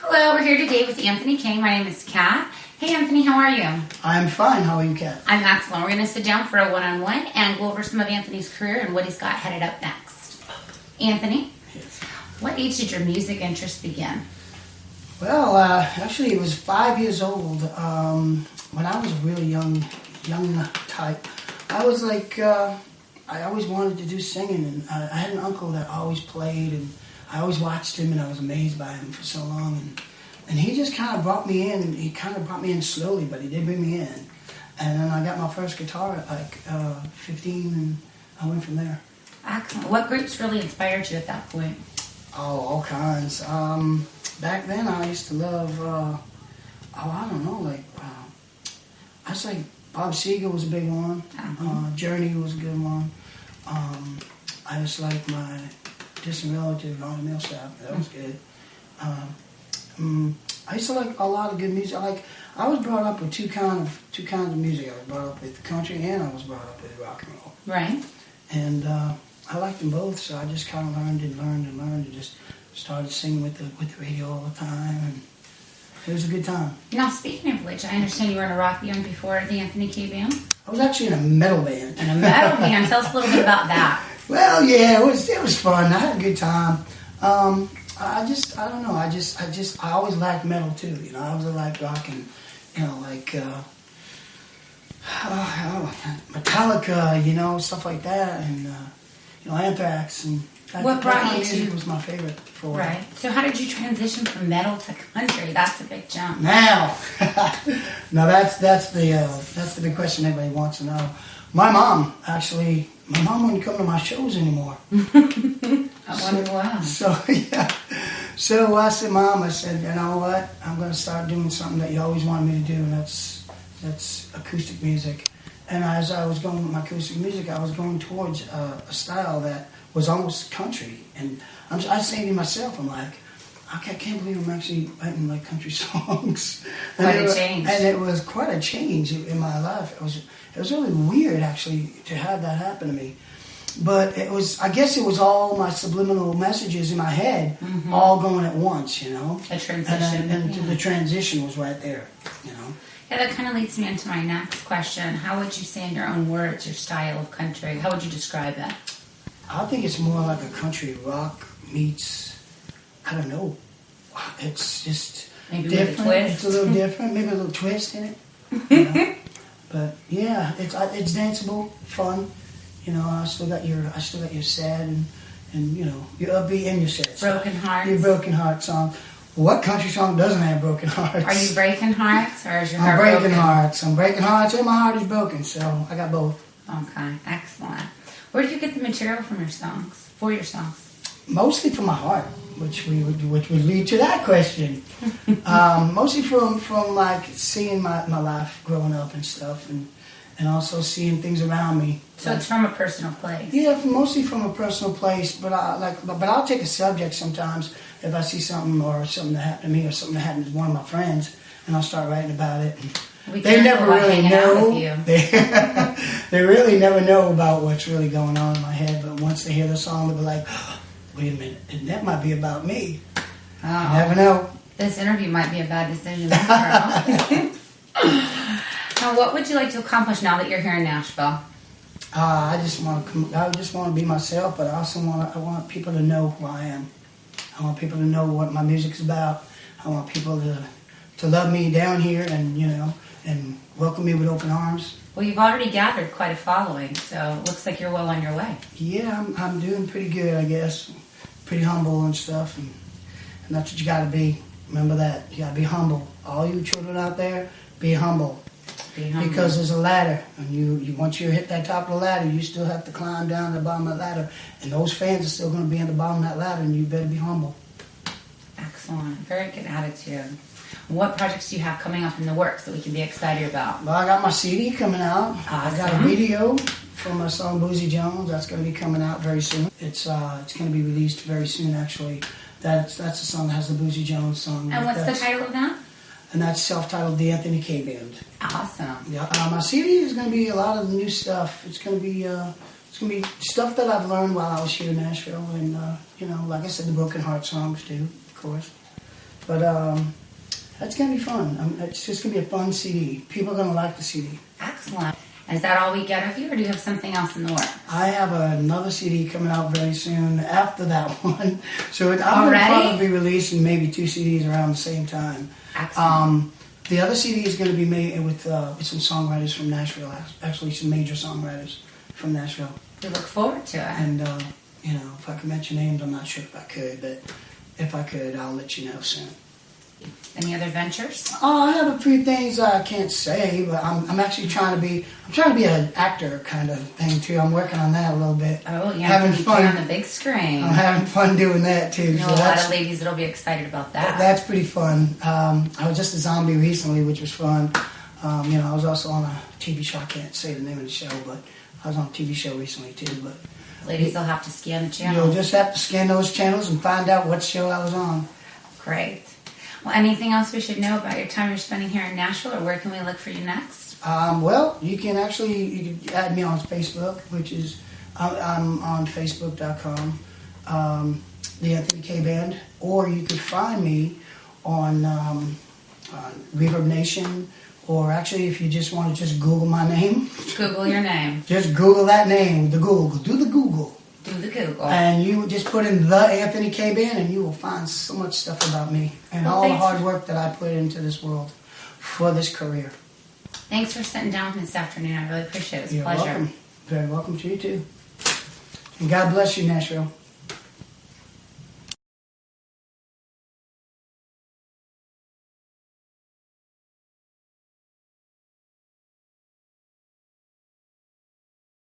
Hello, we're here today with Anthony King. My name is Kat. Hey Anthony, how are you? I'm fine. How are you, Kat? I'm excellent. We're going to sit down for a one-on-one and go over some of Anthony's career and what he's got headed up next. Anthony, Yes. what age did your music interest begin? Well, actually, it was 5 years old. When I was a really young type, I was like, I always wanted to do singing, and I had an uncle that always played, and I always watched him, and I was amazed by him for so long, and he just kind of brought me in. He kind of brought me in slowly, but he did bring me in. And then I got my first guitar at like 15, and I went from there. Excellent. What groups really inspired you at that point? Oh, all kinds. Back then, I used to love, I don't know, I was like, Bob Seger was a big one. Journey was a good one. I just like my distant relative, Ronnie Millsap. That was good. I used to like a lot of good music. I was brought up with two kinds of music. I was brought up with country, and I was brought up with rock and roll. Right. And I liked them both, so I just kind of learned and just started singing with the radio all the time, and it was a good time. Now, speaking of which, I understand you were in a rock band before the Anthony K Band. I was actually in a metal band. In a metal band. Tell us a little bit about that. Well, yeah, it was fun. I had a good time. I don't know. I always liked metal too. You know, I always liked rock and, Metallica, stuff like that, and Anthrax and. What brought you music to? Was my favorite. Right. So how did you transition from metal to country? That's a big jump. Now, that's the big question everybody wants to know. My mom wouldn't come to my shows anymore. I wonder why. So yeah. So I said, Mom, you know what? I'm going to start doing something that you always wanted me to do, and that's acoustic music. And as I was going with my acoustic music, I was going towards a style that was almost country. And I was saying to myself, I'm like, I can't believe I'm actually writing like country songs. Quite a change. And it was quite a change in my life. It was really weird actually to have that happen to me. But I guess it was all my subliminal messages in my head, all going at once, A transition. And the transition was right there, Yeah, that kind of leads me into my next question. How would you say in your own words your style of country? How would you describe it? I think it's more like a country rock meets, I don't know, it's just maybe different. With a twist. It's a little different, maybe a little twist in it. But yeah, it's danceable, fun. I still got your sad and your upbeat and your sad song. Broken Hearts. Your Broken Heart song. What country song doesn't have broken hearts? Are you breaking hearts or is your heart I'm breaking broken? hearts. I'm breaking hearts and my heart is broken, so I got both. Okay, excellent. Where do you get the material for your songs? Mostly from my heart, which would lead to that question. Mostly from like seeing my life growing up and stuff, and also seeing things around me. So it's from a personal place. Yeah, mostly from a personal place. But I'll take a subject sometimes if I see something that happened to me or something that happened to one of my friends, and I'll start writing about it. They never really know. They really never know about what's really going on in my head. But once they hear the song, they'll be like, oh, "Wait a minute, that might be about me." Oh. You never know. This interview might be a bad decision. Now, what would you like to accomplish now that you're here in Nashville? I just want to be myself, but I want people to know who I am. I want people to know what my music's about. I want people to love me down here and welcome me with open arms. Well, you've already gathered quite a following, so it looks like you're well on your way. Yeah, I'm doing pretty good, I guess. Pretty humble and stuff, and that's what you got to be. Remember that. You got to be humble. All you children out there, be humble. Because there's a ladder, and you once you hit that top of the ladder, you still have to climb down to the bottom of the ladder, and those fans are still going to be at the bottom of that ladder, and you better be humble. Excellent. Very good attitude. What projects do you have coming up in the works that we can be excited about? Well, I got my CD coming out. Awesome. I got a video for my song Boozy Jones. That's going to be coming out very soon. It's going to be released very soon, actually. That's the song that has the Boozy Jones song. And what's the title of that? And that's self-titled The Anthony K Band. Awesome. Yeah, my CD is going to be a lot of new stuff. It's going to be stuff that I've learned while I was here in Nashville, and like I said, the Broken Heart songs too, of course. But that's gonna be fun. It's just gonna be a fun CD. People are gonna like the CD. Excellent. Is that all we get of you, or do you have something else in the works? I have another CD coming out very soon after that one. So I'm Already? gonna probably be releasing maybe 2 CDs around the same time. Excellent. The other CD is going to be made with some songwriters from Nashville, actually some major songwriters from Nashville. We look forward to it. And, if I could mention names, I'm not sure if I could, but if I could, I'll let you know soon. Any other ventures? Oh, I have a few things I can't say, but I'm actually trying to be an actor kind of thing too. I'm working on that a little bit. Oh, yeah, having you fun play on the big screen. I'm having fun doing that too. You know, so a lot of ladies that'll be excited about that. That's pretty fun. I was just a zombie recently, which was fun. I was also on a TV show. I can't say the name of the show, but I was on a TV show recently too. But Ladies will have to scan the channel. you'll just have to scan those channels and find out what show I was on. Great. Well, anything else we should know about your time you're spending here in Nashville, or where can we look for you next? Well, you can add me on Facebook, which is I'm on Facebook.com, the Anthony K Band, or you could find me on Reverb Nation, or actually if you just want to just Google my name. Google your name. Just Google that name, do the Google. Do the Google. And you just put in the Anthony K Band and you will find so much stuff about me and all the hard work that I put into this world for this career. Thanks for sitting down with me this afternoon. I really appreciate it. It was a You're pleasure. welcome. Very welcome to you too. And God bless you, Nashville.